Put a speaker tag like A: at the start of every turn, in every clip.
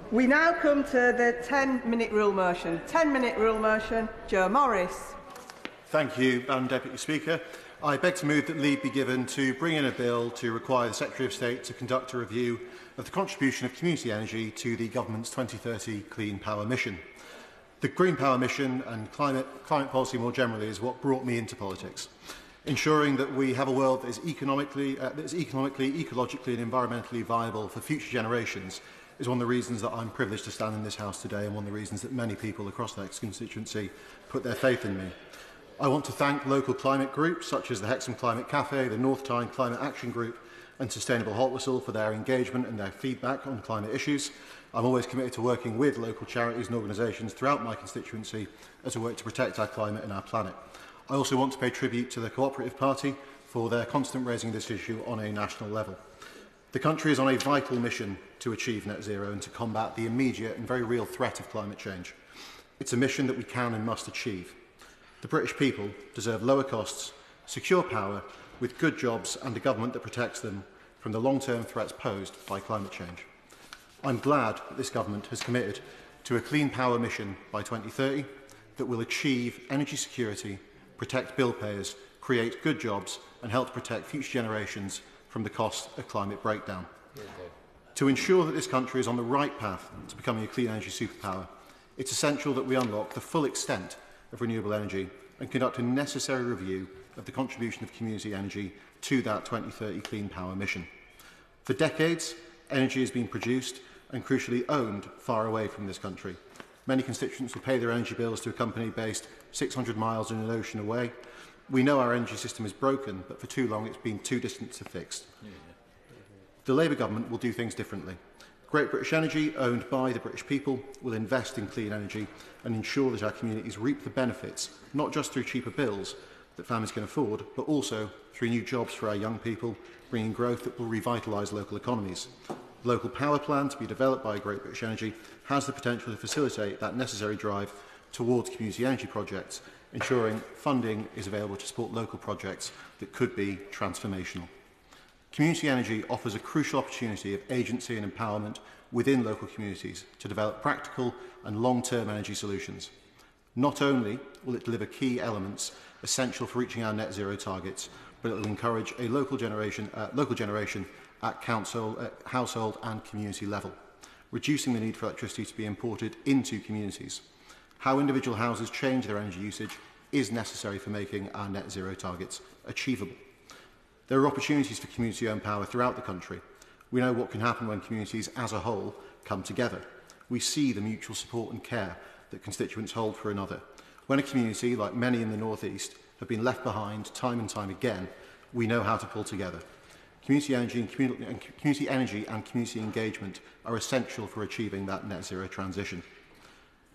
A: We now come to the 10-minute rule motion. 10-minute rule motion. Joe Morris.
B: Thank you, Madam Deputy Speaker. I beg to move that leave be given to bring in a bill to require the Secretary of State to conduct a review of the contribution of community energy to the Government's 2030 Clean Power Mission. The Green Power Mission and climate policy more generally is what brought me into politics. Ensuring that we have a world that is economically, ecologically and environmentally viable for future generations is one of the reasons that I'm privileged to stand in this House today, and one of the reasons that many people across the constituency put their faith in me. I want to thank local climate groups such as the Hexham Climate Cafe, the North Tyne Climate Action Group and Sustainable Haltwhistle for their engagement and their feedback on climate issues. I'm always committed to working with local charities and organisations throughout my constituency as we work to protect our climate and our planet. I also want to pay tribute to the Cooperative Party for their constant raising of this issue on a national level. The country is on a vital mission to achieve net zero and to combat the immediate and very real threat of climate change. It's a mission that we can and must achieve. The British people deserve lower costs, secure power, with good jobs and a government that protects them from the long-term threats posed by climate change. I'm glad that this government has committed to a clean power mission by 2030 that will achieve energy security, protect bill payers, create good jobs and help to protect future generations from the cost of climate breakdown. To ensure that this country is on the right path to becoming a clean energy superpower, it's essential that we unlock the full extent of renewable energy and conduct a necessary review of the contribution of community energy to that 2030 clean power mission. For decades, energy has been produced and crucially owned far away from this country. Many constituents will pay their energy bills to a company based 600 miles in an ocean away. We know our energy system is broken, but for too long it's been too distant to fix. The Labour government will do things differently. Great British Energy, owned by the British people, will invest in clean energy and ensure that our communities reap the benefits, not just through cheaper bills that families can afford, but also through new jobs for our young people, bringing growth that will revitalise local economies. The local power plan to be developed by Great British Energy has the potential to facilitate that necessary drive towards community energy projects, ensuring funding is available to support local projects that could be transformational. Community energy offers a crucial opportunity of agency and empowerment within local communities to develop practical and long-term energy solutions. Not only will it deliver key elements essential for reaching our net zero targets, but it will encourage a local generation at household and community level, reducing the need for electricity to be imported into communities. How individual houses change their energy usage is necessary for making our net zero targets achievable. There are opportunities for community-owned power throughout the country. We know what can happen when communities as a whole come together. We see the mutual support and care that constituents hold for another. When a community, like many in the North East, have been left behind time and time again, we know how to pull together. Community energy and community engagement are essential for achieving that net zero transition.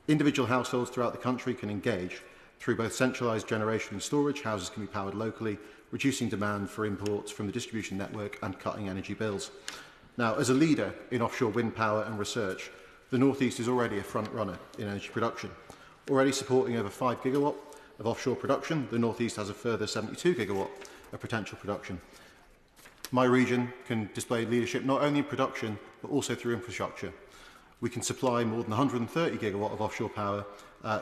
B: Individual households throughout the country can engage through both centralised generation and storage. Houses can be powered locally, reducing demand for imports from the distribution network and cutting energy bills. Now, as a leader in offshore wind power and research, the North East is already a front runner in energy production. Already supporting over 5 gigawatt of offshore production, the North East has a further 72 gigawatt of potential production. My region can display leadership not only in production, but also through infrastructure. We can supply more than 130 gigawatt of offshore power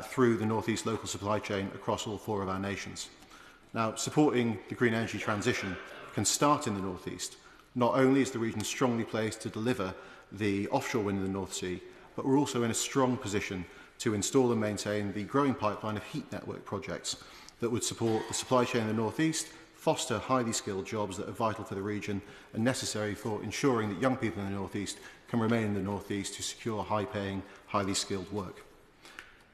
B: through the North East local supply chain across all 4 of our nations. Now, supporting the green energy transition can start in the North East. Not only is the region strongly placed to deliver the offshore wind in the North Sea, but we're also in a strong position to install and maintain the growing pipeline of heat network projects that would support the supply chain in the North East, foster highly skilled jobs that are vital for the region and necessary for ensuring that young people in the North East can remain in the North East to secure high-paying, highly skilled work.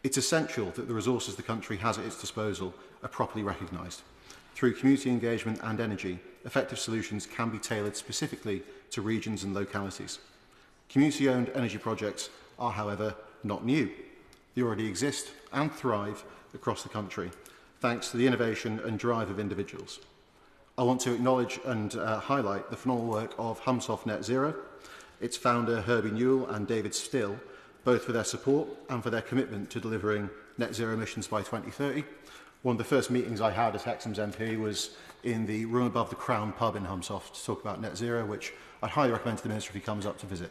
B: It's essential that the resources the country has at its disposal are properly recognised. Through community engagement and energy, effective solutions can be tailored specifically to regions and localities. Community-owned energy projects are, however, not new. They already exist and thrive across the country, thanks to the innovation and drive of individuals. I want to acknowledge and highlight the phenomenal work of Houseof Net Zero, its founder Herbie Newell and David Still, both for their support and for their commitment to delivering net zero emissions by 2030. One of the first meetings I had as Hexham's MP was in the room above the Crown pub in Houseof to talk about net zero, which I'd highly recommend to the Minister if he comes up to visit.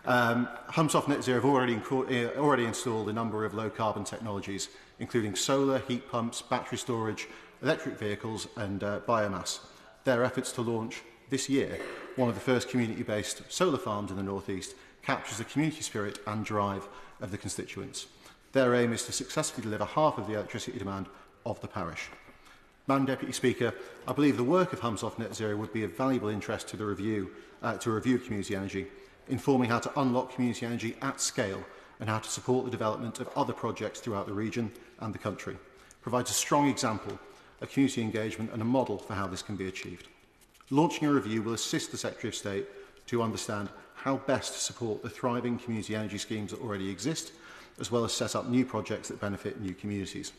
B: Houseof Net Zero have already installed a number of low-carbon technologies, including solar, heat pumps, battery storage, electric vehicles and biomass. Their efforts to launch this year one of the first community-based solar farms in the North East captures the community spirit and drive of the constituents. Their aim is to successfully deliver half of the electricity demand of the parish. Madam Deputy Speaker, I believe the work of Houseof Net Zero would be of valuable interest to the review of community energy, informing how to unlock community energy at scale and how to support the development of other projects throughout the region and the country. Provides a strong example of community engagement and a model for how this can be achieved. Launching a review will assist the Secretary of State to understand how best to support the thriving community energy schemes that already exist, as well as set up new projects that benefit new communities.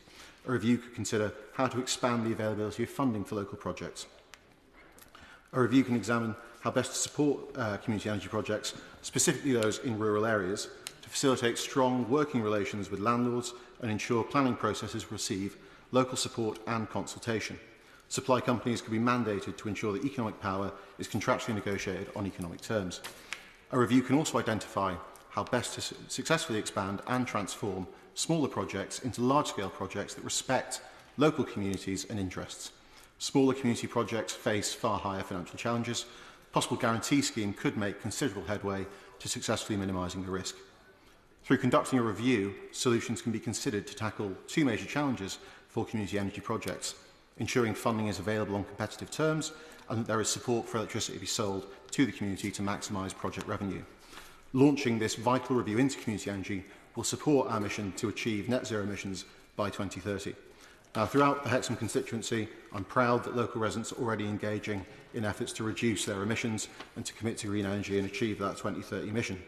B: A review could consider how to expand the availability of funding for local projects. A review can examine how best to support community energy projects, specifically those in rural areas, to facilitate strong working relations with landlords and ensure planning processes receive local support and consultation. Supply companies can be mandated to ensure that economic power is contractually negotiated on economic terms. A review can also identify how best to successfully expand and transform smaller projects into large-scale projects that respect local communities and interests. Smaller community projects face far higher financial challenges. A possible guarantee scheme could make considerable headway to successfully minimising the risk. Through conducting a review, solutions can be considered to tackle two major challenges for community energy projects: ensuring funding is available on competitive terms and that there is support for electricity to be sold to the community to maximise project revenue. Launching this vital review into community energy will support our mission to achieve net zero emissions by 2030. Now, throughout the Hexham constituency, I'm proud that local residents are already engaging in efforts to reduce their emissions and to commit to green energy and achieve that 2030 mission.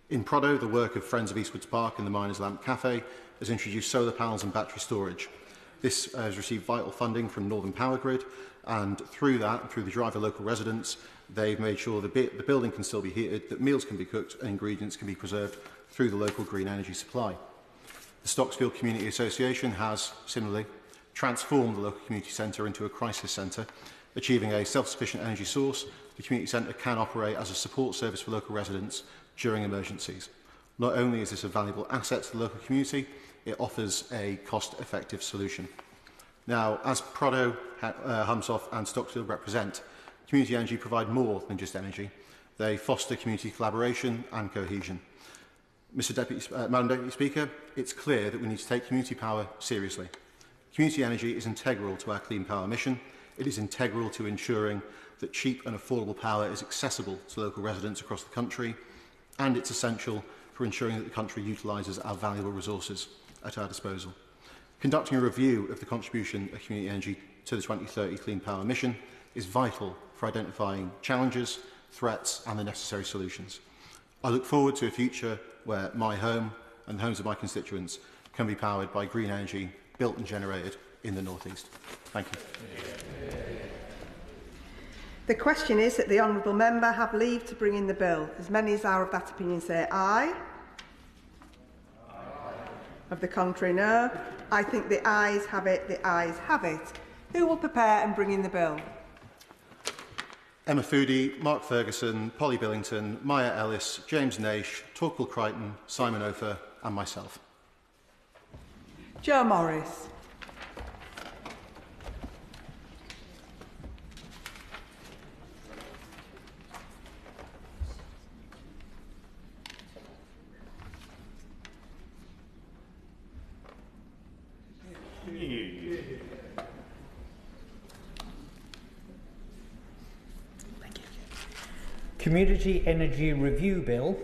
B: In Proddo, the work of Friends of Eastwoods Park and the Miners Lamp Cafe has introduced solar panels and battery storage. This has received vital funding from Northern Power Grid, and through that, through the drive of local residents, they've made sure the building can still be heated, that meals can be cooked and ingredients can be preserved through the local green energy supply. The Stocksfield Community Association has, similarly, transformed the local community centre into a crisis centre. Achieving a self-sufficient energy source, the community centre can operate as a support service for local residents during emergencies. Not only is this a valuable asset to the local community, it offers a cost-effective solution. Now, as Proddo, Houseof and Stocksfield represent, community energy provide more than just energy. They foster community collaboration and cohesion. Madam Deputy Speaker, it's clear that we need to take community power seriously. Community energy is integral to our clean power mission. It is integral to ensuring that cheap and affordable power is accessible to local residents across the country, and it's essential for ensuring that the country utilises our valuable resources at our disposal. Conducting a review of the contribution of community energy to the 2030 Clean Power Mission is vital for identifying challenges, threats and the necessary solutions. I look forward to a future where my home and the homes of my constituents can be powered by green energy built and generated in the North East. Thank you.
A: The question is that the honourable member have leave to bring in the bill. As many as are of that opinion say aye. Aye. Of the contrary, no. I think the ayes have it. The ayes have it. Who will prepare and bring in the bill?
B: Emma Foodie, Mark Ferguson, Polly Billington, Maya Ellis, James Naish, Torquil Crichton, Simon Ofer and myself.
A: Joe Morris.
C: Community Energy Review Bill.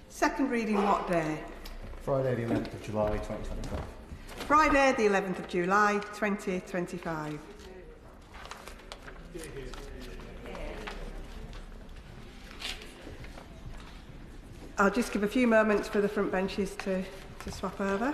A: Second reading what day?
B: Friday the 11th of July 2025.
A: Friday the 11th of July 2025. I'll just give a few moments for the front benches to swap over.